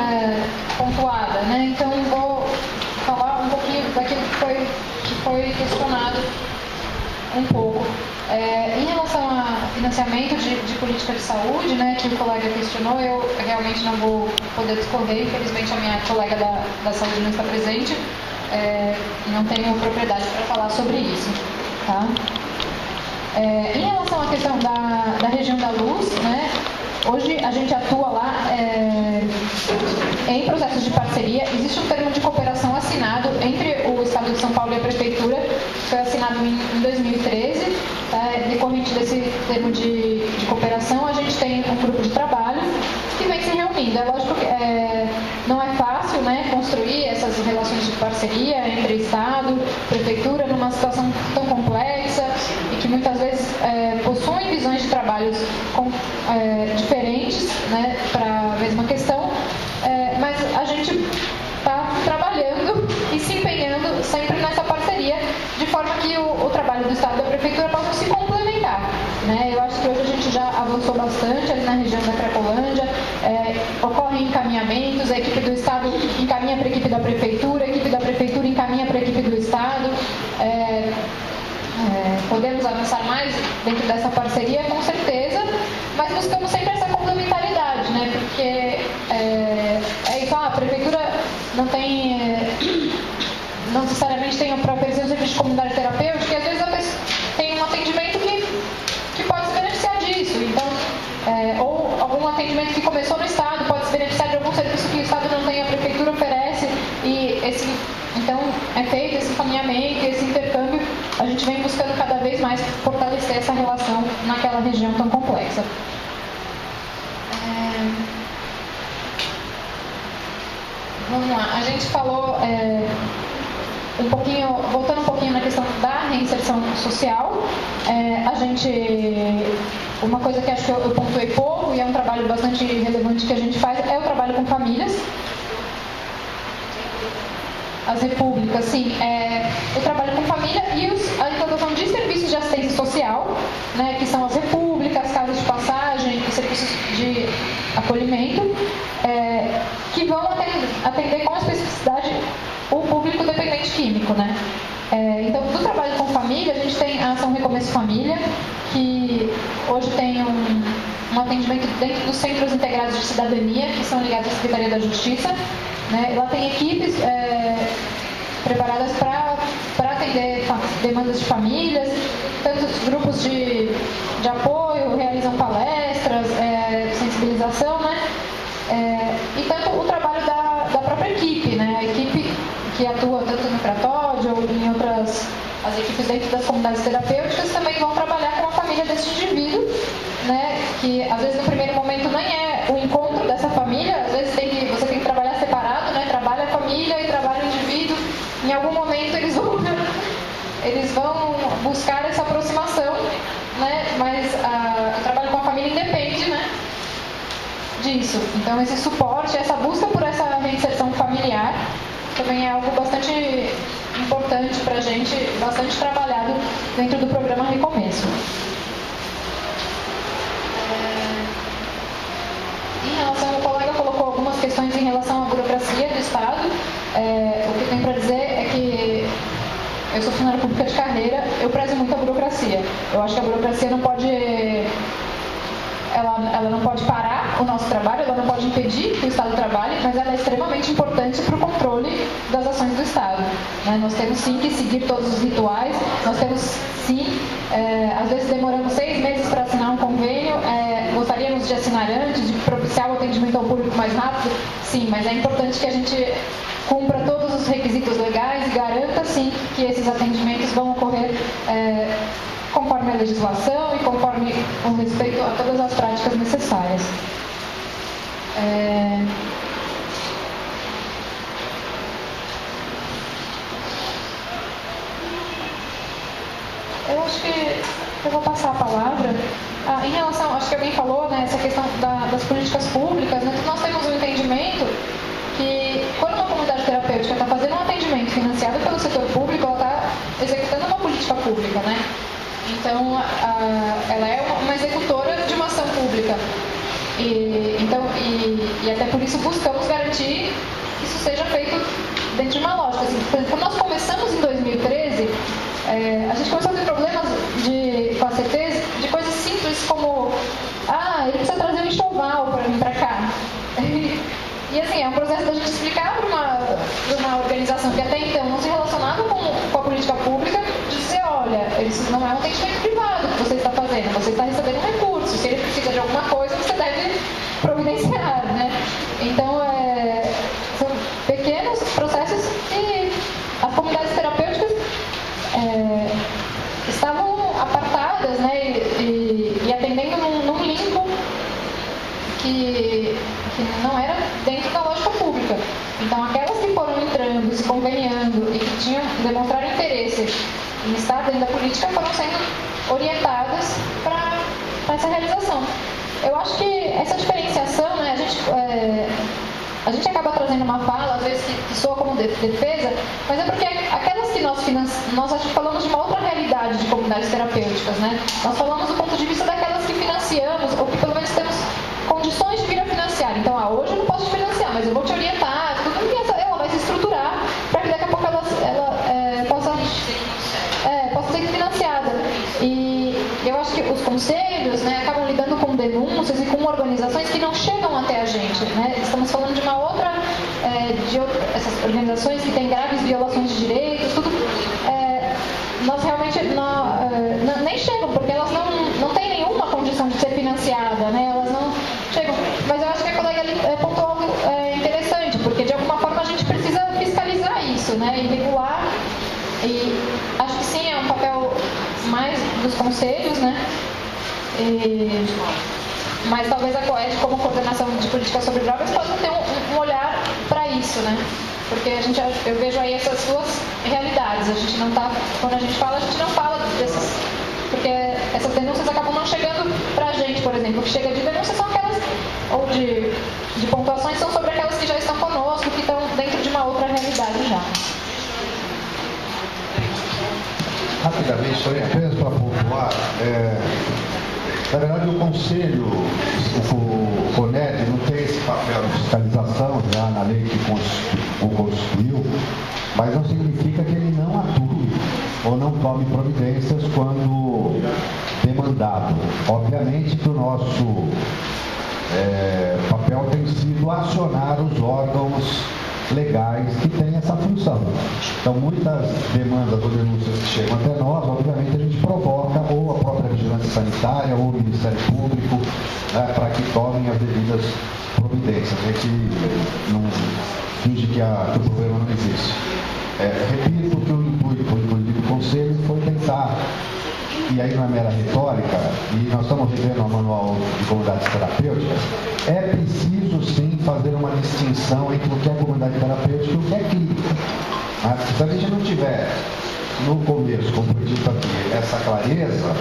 pontuada, né? Então vou falar um pouquinho daquilo que foi questionado um pouco. Em relação a financiamento de política de saúde, né, que o colega questionou, eu realmente não vou poder discorrer, infelizmente a minha colega da saúde não está presente, não tenho propriedade para falar sobre isso. Tá? Em relação à questão da região da luz, né, hoje a gente atua lá em processos de parceria. Existe um termo de cooperação assinado entre o Estado de São Paulo e a Prefeitura, que foi assinado em 2013. Tá? Decorrente desse termo de cooperação, a gente tem um grupo de trabalho que vem se reunindo. É lógico que não é fácil, né, construir essas relações de parceria entre Estado e Prefeitura numa situação tão complexa e que muitas vezes possuem visões de trabalhos diferentes, né, para a mesma questão, mas a gente está trabalhando e se empenhando sempre nessa parceria, de forma que o trabalho do Estado e da Prefeitura possam se complementar. Né? Eu acho que hoje a gente já avançou bastante ali na região da Cracolândia, ocorrem encaminhamentos, a equipe do Estado encaminha para a equipe da Prefeitura, a equipe da Prefeitura encaminha para a equipe do Estado. Podemos avançar mais dentro dessa parceria, com certeza, mas buscamos sempre essa complementaridade, né? Porque isso, a Prefeitura não necessariamente tem o próprio serviço de comunidade terapêutica, e às vezes a pessoa tem um atendimento que pode se beneficiar disso. Então, ou algum atendimento que começou no Estado pode se beneficiar de algum serviço que o Estado não tem, a Prefeitura oferece, e então é feito esse encaminhamento, esse intercâmbio. A gente vem buscando cada vez mais fortalecer essa relação naquela região tão complexa. Vamos lá, a gente falou voltando um pouquinho na questão da reinserção social. Uma coisa que acho que eu pontuei pouco e é um trabalho bastante relevante que a gente faz é o trabalho com famílias. As repúblicas, sim, o trabalho com família e a implantação de serviços de assistência social, né, que são as repúblicas, casas de passagem e serviços de acolhimento, que vão atender com especificidade o público dependente químico, né? Então, do trabalho com família, a gente tem a ação Recomeço Família, que hoje tem um atendimento dentro dos Centros Integrados de Cidadania, que são ligados à Secretaria da Justiça. Né? Lá tem equipes preparadas para atender demandas de famílias, tantos grupos de apoio, realizam palestras, sensibilização, né? E tanto o trabalho da própria equipe, né? A equipe que atua tanto no Cratódio ou em outras, as equipes dentro das comunidades terapêuticas também vão trabalhar com a família desse indivíduo, né? Que às vezes no primeiro momento nem é o encontro dessa família, às vezes você tem que trabalhar separado, né? Trabalha a família e trabalha o indivíduo. Em algum momento eles vão buscar essa aproximação, né? Mas o trabalho com a família independe, né, disso. Então esse suporte, essa busca por essa reinserção familiar também é algo bastante importante para a gente, bastante trabalhado dentro do programa Recomeço. Em relação, o colega colocou algumas questões em relação à burocracia do Estado. O que eu tenho para dizer é que eu sou funcionária pública de carreira, eu prezo muito a burocracia. Eu acho que a burocracia não pode... Ela não pode parar o nosso trabalho, ela não pode impedir que o Estado trabalhe, mas ela é extremamente importante para o controle das ações do Estado. Né? Nós temos sim que seguir todos os rituais, nós temos sim, às vezes demoramos 6 meses para assinar um convênio, gostaríamos de assinar antes, de propiciar o atendimento ao público mais rápido, sim, mas é importante que a gente cumpra todos os requisitos legais e garanta sim que esses atendimentos vão ocorrer conforme a legislação e conforme o respeito a todas as práticas necessárias. Eu acho que eu vou passar a palavra. Em relação, acho que alguém falou, né, essa questão das políticas públicas, né, nós temos um entendimento que quando uma comunidade terapêutica está fazendo um atendimento financiado pelo setor público, ela está executando uma política pública, né? Então, ela é uma executora de uma ação pública. E até por isso buscamos garantir que isso seja feito dentro de uma lógica. Assim, quando nós começamos em 2013, a gente começou a ter problemas com a CTs de coisas simples como organização que até então não se relacionava com a política pública, dizer, olha, isso não é um atendimento privado que você está fazendo, você está recebendo um recurso, se ele precisa de alguma coisa, você deve providenciar, né? Então, são pequenos processos que as comunidades terapêuticas estavam apartadas, né, e atendendo num limbo que não era dentro da lógica pública. Então, aquelas que foram entrando, se conveniando e que demonstraram interesse em estar dentro da política foram sendo orientadas para essa realização. Eu acho que essa diferenciação, né, a gente acaba trazendo uma fala, às vezes, que soa como defesa, mas é porque aquelas que nós acho que falamos de uma outra realidade de comunidades terapêuticas, né? Nós falamos do ponto de vista daquelas que financiamos, ou que pelo menos temos condições de vir a financiar. Então, hoje eu não posso te financiar, mas eu vou te orientar, tudo que ela vai se estruturar para que daqui a pouco ela possa ser financiada. E eu acho que os conselhos, né, acabam lidando com denúncias e com organizações que não chegam até a gente, né? Estamos falando de uma outra, essas organizações que têm graves violações de direitos, tudo, nós realmente nem chegam, porque elas não têm nenhuma condição de ser financiada, né? Elas não chegam. Mas eu acho que a colega ali pontuou algo interessante, porque de alguma forma a gente precisa fiscalizar isso, né? E regular. E acho que sim, é um papel mais dos conselhos, né? Mas talvez a COED, como coordenação de políticas sobre drogas, possa ter um olhar para isso, né? Porque eu vejo aí essas duas realidades. A gente não tá, quando a gente fala dessas, porque essas denúncias acabam não chegando para a gente, por exemplo. O que chega de denúncias são aquelas, ou de pontuações, são sobre aquelas que já estão conosco, que estão dentro de uma outra realidade já. Rapidamente, só apenas para pontuar, na verdade o Conselho, o CONED, não tem esse papel de fiscalização já na lei que o constituiu, mas não significa que ele não atue ou não tome providências quando demandado. Obviamente que o nosso papel tem sido acionar os órgãos legais que têm essa função. Então, muitas demandas ou denúncias que chegam até nós, obviamente a gente provoca ou a própria vigilância sanitária ou o Ministério Público, né, para que tomem as devidas providências. A gente não finge que o problema não existe. Repito que o intuito do Conselho foi tentar, e aí não é mera retórica, e nós estamos vivendo o manual de comunidades terapêuticas, é preciso sim fazer uma distinção entre o que é comunidade terapêutica e o que é clínica. Se a gente não tiver no começo, como foi dito aqui, essa clareza,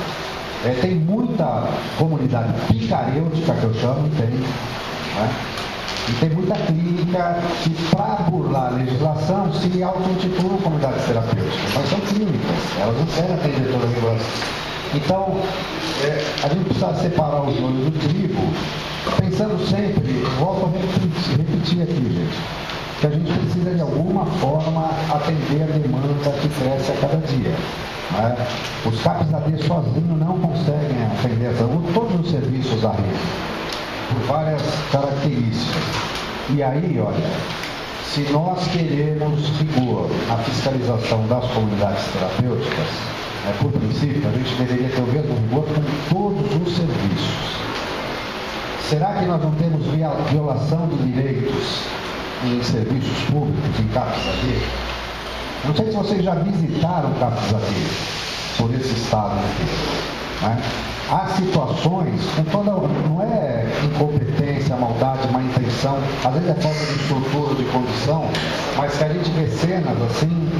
tem muita comunidade picarêutica, que eu chamo, e tem muita clínica que, para burlar a legislação, se auto-intitulam comunidades terapêuticas, mas são clínicas, elas não querem atender toda a regulação. Então, a gente precisa separar o joio do trigo, pensando sempre, volto a repetir aqui, gente, que a gente precisa de alguma forma atender a demanda que cresce a cada dia. Né? Os CAPS-AD sozinhos não conseguem atender todos os serviços da rede, por várias características. E aí, olha, se nós queremos rigor na fiscalização das comunidades terapêuticas, por princípio, a gente deveria ter o mesmo rigor com todos os serviços. Será que nós não temos violação de direitos em serviços públicos, em CAPS-AD? Não sei se vocês já visitaram CAPS-AD por esse estado aqui, né? Há situações, com toda, não é incompetência, maldade, má intenção, às vezes é falta de estrutura, de condição, mas que a gente vê cenas assim,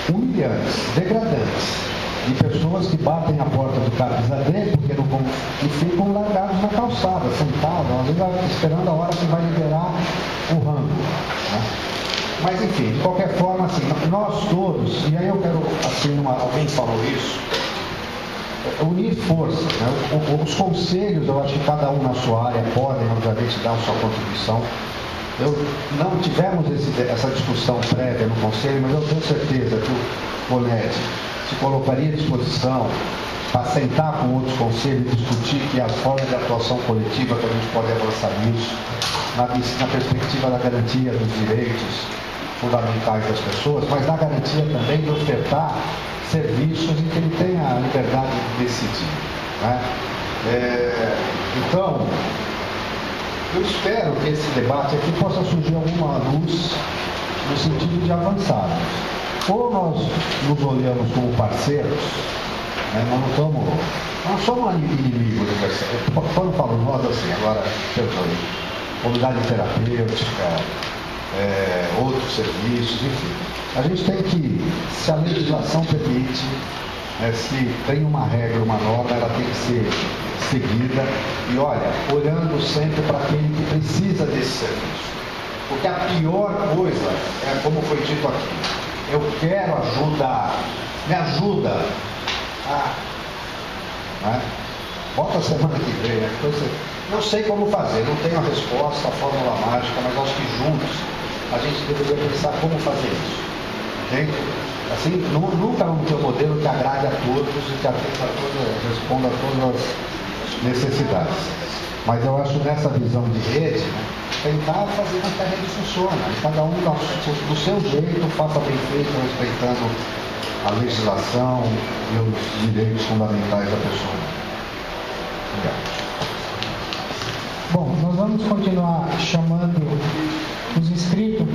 humilhantes, degradantes, de pessoas que batem a porta do CAPS-AD porque não vão, e ficam largados na calçada, sentados, às vezes esperando a hora que vai liberar o rango. Né? Mas enfim, de qualquer forma, assim, nós todos, e aí eu quero, assim, alguém falou isso, unir forças, né? Os conselhos, eu acho que cada um na sua área podem, obviamente, dar a sua contribuição. Não tivemos essa discussão prévia no conselho, mas eu tenho certeza que o CONED se colocaria à disposição para sentar com outros conselhos e discutir que as formas de atuação coletiva que a gente pode avançar nisso, na perspectiva da garantia dos direitos fundamentais das pessoas, mas na garantia também de ofertar serviços em que ele tenha a liberdade de decidir, né? Então, eu espero que esse debate aqui possa surgir alguma luz no sentido de avançarmos. Ou nós nos olhamos como parceiros, né? Nós não somos inimigos. Quando falo nós assim, agora, comunidade terapêutica, outros serviços, enfim. A gente tem que, se a legislação permite, se tem uma regra, uma norma, ela tem que ser seguida e, olha, olhando sempre para aquele que precisa desse serviço. Porque a pior coisa é, como foi dito aqui, eu quero ajudar, me ajuda né? Volta a semana que vem, né? Não sei como fazer, não tenho a resposta, a fórmula mágica, mas acho que juntos a gente deveria pensar como fazer isso. Entende? Assim, nunca vamos ter um modelo que agrade a todos e que responda a todas as necessidades. Mas eu acho nessa visão de rede, né, tentar fazer com que a rede funcione. Cada um do seu jeito, faça bem feito, respeitando a legislação e os direitos fundamentais da pessoa. Obrigado. Bom, nós vamos continuar chamando os inscritos.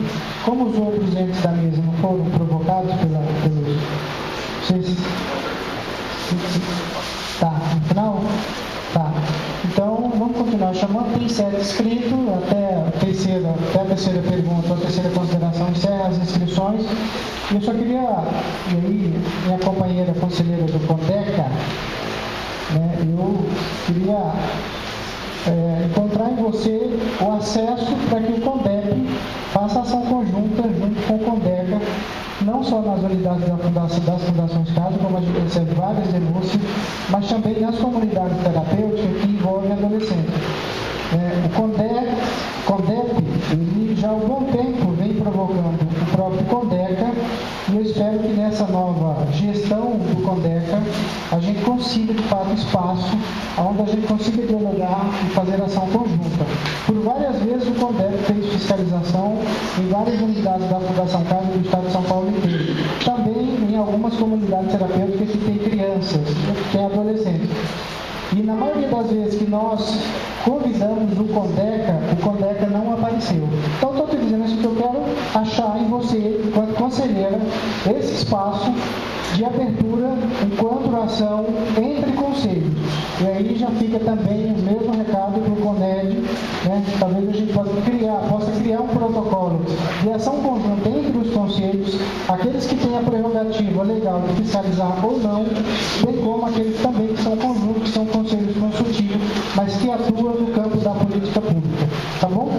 Como os outros entes da mesa não foram provocados pelos... Vocês... Tá, no final? Tá. Então, vamos continuar chamando. Tem 7 inscritos. Até a terceira pergunta, a terceira consideração encerra as inscrições. E eu só queria... E aí, minha companheira conselheira do Condeca, né, eu queria... encontrar em você o acesso para que o CONDEP faça ação conjunta junto com o CONDECA, não só nas unidades das fundações CASA, como a gente recebe várias denúncias, mas também nas comunidades terapêuticas que envolvem adolescentes. O CONDEP, ele já há algum tempo vem provocando o próprio CONDECA, e eu espero que nessa nova gestão do CONDECA a gente consiga, de fato, espaço onde a gente consiga dialogar e fazer ação conjunta. Por várias vezes o CONDEC fez fiscalização em várias unidades da Fundação Casa do Estado de São Paulo inteiro. Também em algumas comunidades terapêuticas que têm crianças, que têm adolescentes. E na maioria das vezes que nós convidamos o CONDECA não apareceu. Então, estou te dizendo isso que eu quero achar em você, enquanto conselheira, esse espaço de abertura enquanto ação entre conselhos. E aí já fica também o mesmo recado para o CONED, né? Talvez a gente possa criar um protocolo de ação conjunta entre os conselhos, aqueles que têm a prerrogativa legal de fiscalizar ou não, bem como aqueles também que são conjuntos, que são conselhos consultivos, mas que atuam no campo da política pública. Tá bom?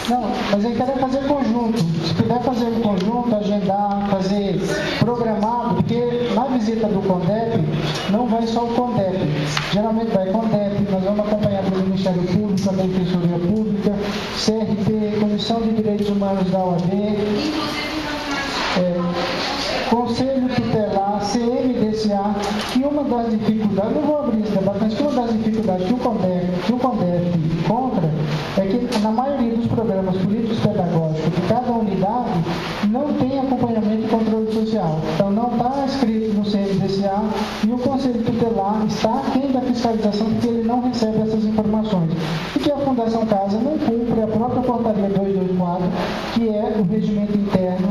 Não, mas eu quero fazer conjunto. Se puder fazer um conjunto, agendar, fazer programado, porque na visita do CONDEP não vai só o CONDEP. Geralmente vai CONDEP, nós vamos acompanhar pelo Ministério Público, a Defensoria Pública, CRP, Comissão de Direitos Humanos da OAB, Conselho Tutelar, CMDCA, que uma das dificuldades, não vou abrir esse debate, mas que uma das dificuldades que o CONDEP encontra é que na maioria dos programas políticos pedagógicos de cada unidade não tem acompanhamento e controle social. Então não está escrito no CMDCA e o Conselho Tutelar está aquém da fiscalização porque ele não recebe essas informações. E que a Fundação Casa não cumpre a própria portaria 224, que é o regimento interno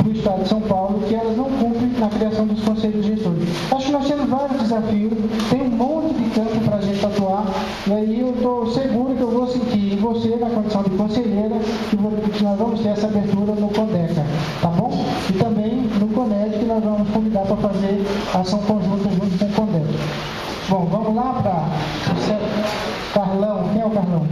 do Estado de São Paulo, que elas não cumprem na criação dos conselhos gestores. Acho que nós temos vários desafios, tem um monte de campo para a gente atuar, e aí eu estou seguro que eu vou sentir em você, na condição de conselheira, que nós vamos ter essa abertura no CONDECA, tá bom? E também no CONED, que nós vamos convidar para fazer ação conjunta junto com o CONDECA. Bom, vamos lá para o Carlão. Quem é o Carlão?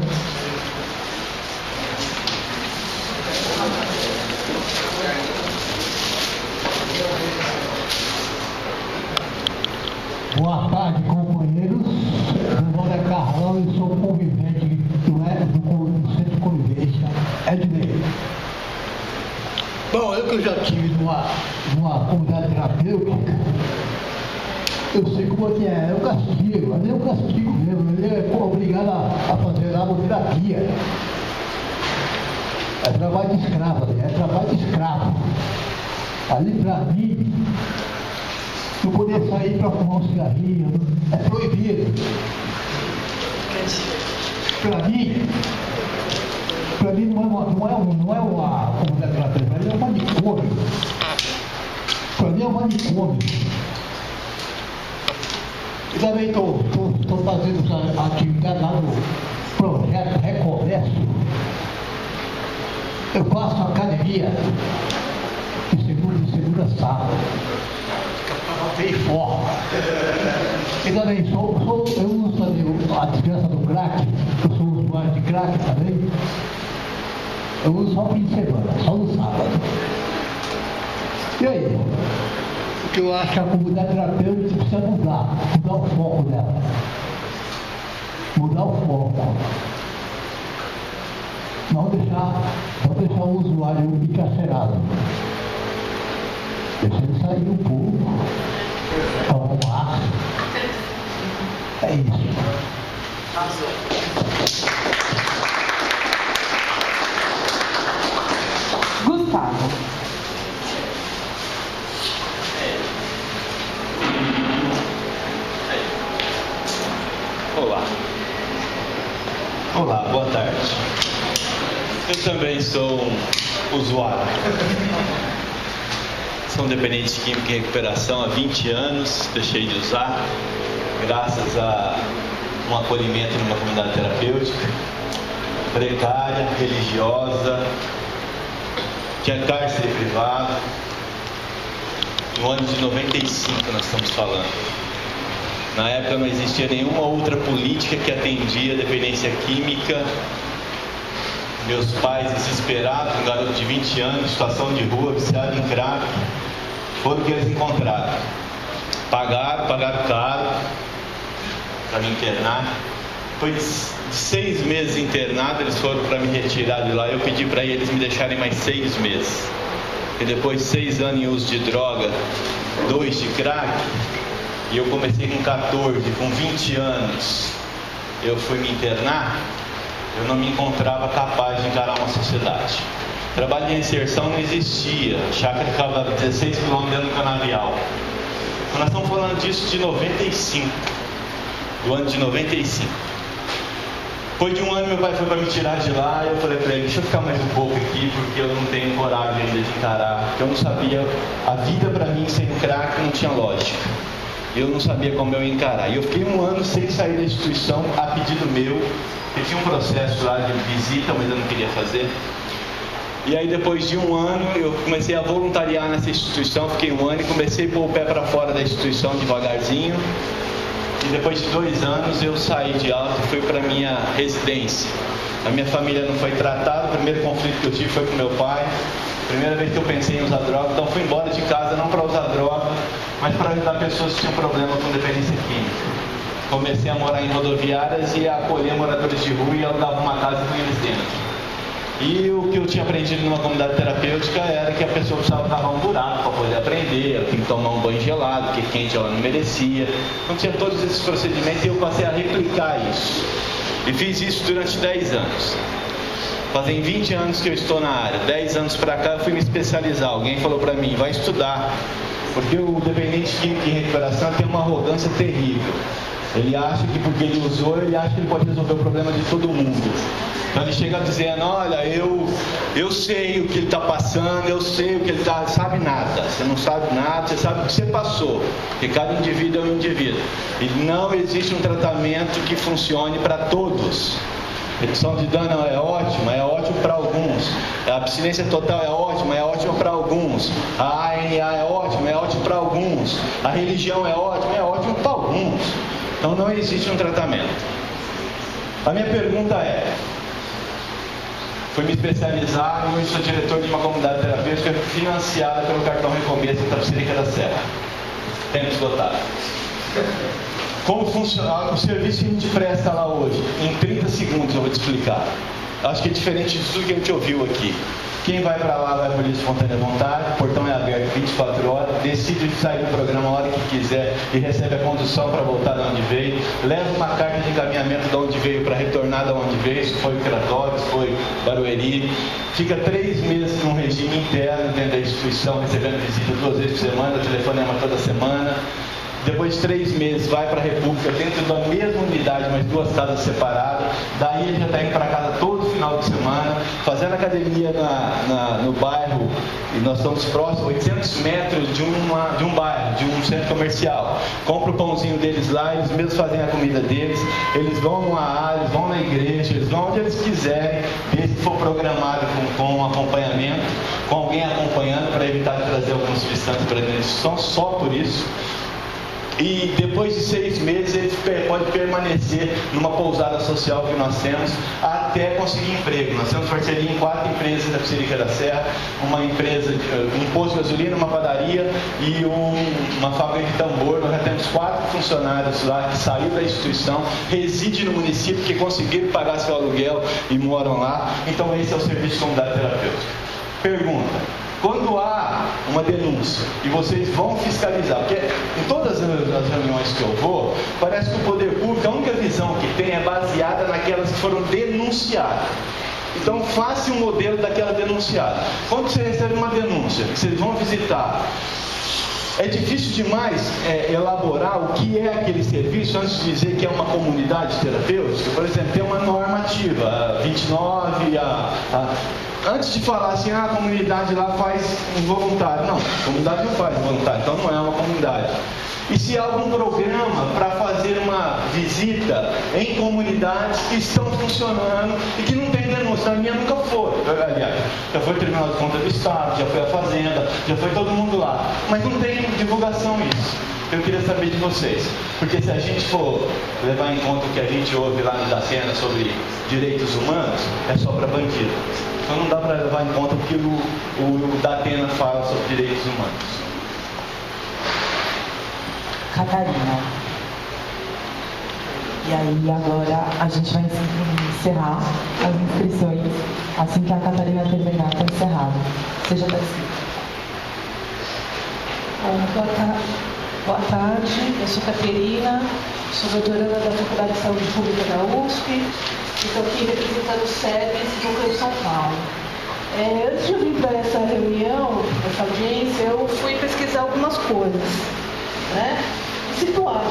Boa tarde, companheiros. Meu nome é Carlão e sou convivente do Centro de Convivência. eu já tive numa comunidade terapêutica, eu sei como é que é o castigo, ali é o castigo mesmo, ele é obrigado a fazer laboterapia. É trabalho de escravo ali, é trabalho de escravo. Ali pra mim, não poder sair para fumar um cigarrinho, é proibido. Para mim não é uma comunidade terapêutica, é um manicômio. Para mim é um manicômio. E também estou fazendo essa atividade lá no projeto Recomeço. Eu faço academia de segunda a sábado. Bem forte. E também eu uso também a desgraça do crack, eu sou usuário de crack também. Eu uso só fim de semana, só no sábado. E aí? O que eu acho que a comunidade terapêutica precisa mudar o foco dela. Mudar o foco. Não deixar o usuário encarcerado. Deixa ele sair um pouco, tomar um ar. É isso. Gustavo. Olá, boa tarde. Eu também sou um usuário. Sou um dependente químico em recuperação há 20 anos, deixei de usar, graças a um acolhimento numa comunidade terapêutica, precária, religiosa, tinha cárcere privado. No ano de 95 nós estamos falando. Na época não existia nenhuma outra política que atendia a dependência química. Meus pais, desesperados, um garoto de 20 anos, situação de rua, viciado em crack, foram o que eles encontraram. Pagaram caro para me internar. Depois de 6 meses internado, eles foram para me retirar de lá. Eu pedi para eles me deixarem mais 6 meses. E depois de 6 anos em uso de droga, 2 de crack, e eu comecei com 14, com 20 anos, eu fui me internar, eu não me encontrava capaz de encarar uma sociedade. Trabalho de inserção não existia, a chácara ficava 16 km dentro do canavial. Nós estamos falando disso de 95, do ano de 95. Depois de um ano meu pai foi para me tirar de lá, e eu falei para ele, deixa eu ficar mais um pouco aqui, porque eu não tenho coragem ainda de encarar, porque eu não sabia, a vida para mim sem crack não tinha lógica. Eu não sabia como eu ia encarar. E eu fiquei 1 ano sem sair da instituição a pedido meu. Eu tinha um processo lá de visita, mas eu não queria fazer. E aí depois de 1 ano eu comecei a voluntariar nessa instituição. Fiquei 1 ano e comecei a pôr o pé para fora da instituição devagarzinho. E depois de 2 anos eu saí de alta e fui para minha residência. A minha família não foi tratada. O primeiro conflito que eu tive foi com meu pai. Primeira vez que eu pensei em usar droga, então fui embora de casa não para usar droga, mas para ajudar pessoas que tinham problema com dependência química. Comecei a morar em rodoviárias e a acolher moradores de rua e alugava uma casa com eles dentro. E o que eu tinha aprendido numa comunidade terapêutica era que a pessoa precisava cavar um buraco para poder aprender, ela tinha que tomar um banho gelado, porque quente ela não merecia. Então tinha todos esses procedimentos e eu passei a replicar isso. E fiz isso durante 10 anos. Fazem 20 anos que eu estou na área, 10 anos para cá eu fui me especializar. Alguém falou para mim, vai estudar, porque o dependente químico em recuperação tem uma arrogância terrível. Ele acha que porque ele usou, ele acha que ele pode resolver o problema de todo mundo. Então ele chega dizendo, olha, eu sei o que ele está passando, eu sei o que ele está... Sabe nada, você não sabe nada, você sabe o que você passou, porque cada indivíduo é um indivíduo. E não existe um tratamento que funcione para todos. Redução de dano é ótimo para alguns. A abstinência total é ótima para alguns. A ANA é ótimo para alguns. A religião é ótimo para alguns. Então não existe um tratamento. A minha pergunta é, fui me especializar e hoje sou diretor de uma comunidade terapêutica financiada pelo cartão Recomeço em Tapicerica da Serra. Tempo esgotado. Como funciona o serviço que a gente presta lá hoje? Em 30 segundos eu vou te explicar. Acho que é diferente de tudo que a gente ouviu aqui. Quem vai para lá vai por livre espontânea vontade, o portão é aberto 24 horas, decide sair do programa a hora que quiser e recebe a condução para voltar de onde veio, leva uma carta de encaminhamento de onde veio para retornar de onde veio, se foi Cratório, se foi Barueri, fica 3 meses num regime interno dentro da instituição, recebendo visita 2 vezes por semana, telefonema toda semana. Depois de 3 meses vai para a República, dentro da mesma unidade, mas 2 casas separadas. Daí ele já está indo para casa todo final de semana, fazendo academia no bairro, e nós estamos próximos, 800 metros de um bairro, de um centro comercial. Compra o pãozinho deles lá, eles mesmos fazem a comida deles, eles vão no AA, eles vão na igreja, eles vão onde eles quiserem, desde que for programado com acompanhamento, com alguém acompanhando para evitar de trazer algumas substâncias para dentro da instituição, só por isso. E depois de 6 meses ele pode permanecer numa pousada social que nós temos até conseguir emprego. Nós temos parceria em 4 empresas da Psirica da Serra, uma empresa, um posto de gasolina, uma padaria e uma fábrica de tambor. Nós já temos 4 funcionários lá que saíram da instituição, residem no município, que conseguiram pagar seu aluguel e moram lá. Então esse é o serviço de comunidade terapêutica. Pergunta. Quando há uma denúncia e vocês vão fiscalizar, porque em todas as reuniões que eu vou, parece que o poder público, a única visão que tem é baseada naquelas que foram denunciadas. Então faça um modelo daquela denunciada. Quando você recebe uma denúncia, que vocês vão visitar, é difícil demais elaborar o que é aquele serviço antes de dizer que é uma comunidade terapêutica. Por exemplo, tem uma normativa, a 29, antes de falar assim, a comunidade lá faz um voluntário. Não, a comunidade não faz voluntário, então não é uma comunidade. E se há algum programa para fazer uma visita em comunidades que estão funcionando e que não tem denúncia, a minha nunca foi. Aliás, já foi o Tribunal de Contas do Estado, já foi a Fazenda, já foi todo mundo lá. Mas não tem divulgação isso. Eu queria saber de vocês, porque se a gente for levar em conta o que a gente ouve lá no Datena sobre direitos humanos, é só para bandido. Então não dá para levar em conta o que o Datena fala sobre direitos humanos. Catarina. E aí agora a gente vai encerrar as inscrições. Assim que a Catarina terminar, está encerrado. Seja da inscrita. Boa tarde, eu sou Caterina, sou doutoranda da Faculdade de Saúde Pública da USP e estou aqui representando o SEBS do Núcleo São Paulo. Antes de eu vir para essa reunião, essa audiência, eu fui pesquisar algumas coisas, né? Situar.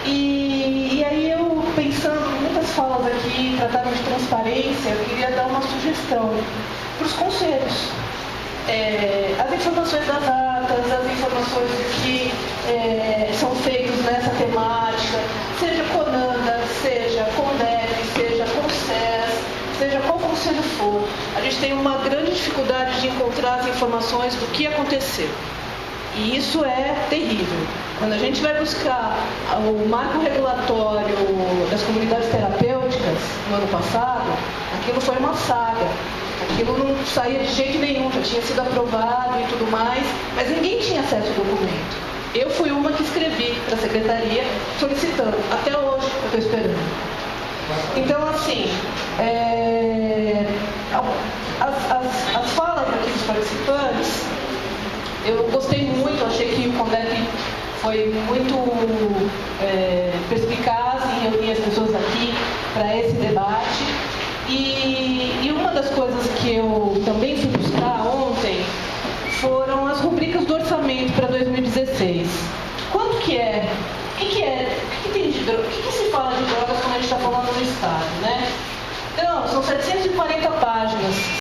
E aí eu, pensando, muitas falas aqui trataram de transparência, eu queria dar uma sugestão para os conselhos. As informações das atas, as informações que são feitas nessa temática, seja CONANDA, seja CONDEP, seja CONSES, seja qual conselho for, a gente tem uma grande dificuldade de encontrar as informações do que aconteceu. E isso é terrível. Quando a gente vai buscar o marco regulatório das comunidades terapêuticas no ano passado, aquilo foi uma saga. Aquilo não saía de jeito nenhum, já tinha sido aprovado e tudo mais, mas ninguém tinha acesso ao documento. Eu fui uma que escrevi para a secretaria solicitando, até hoje eu estou esperando. Então, assim, as falas aqui dos participantes, eu gostei muito, achei que o CONDEP foi muito perspicaz em reunir as pessoas aqui para esse debate. E uma das coisas que eu também fui buscar ontem foram as rubricas do orçamento para 2016. Quanto que é? O que tem de droga? O que se fala de drogas quando a gente está falando no Estado, né? Então, são 740 páginas.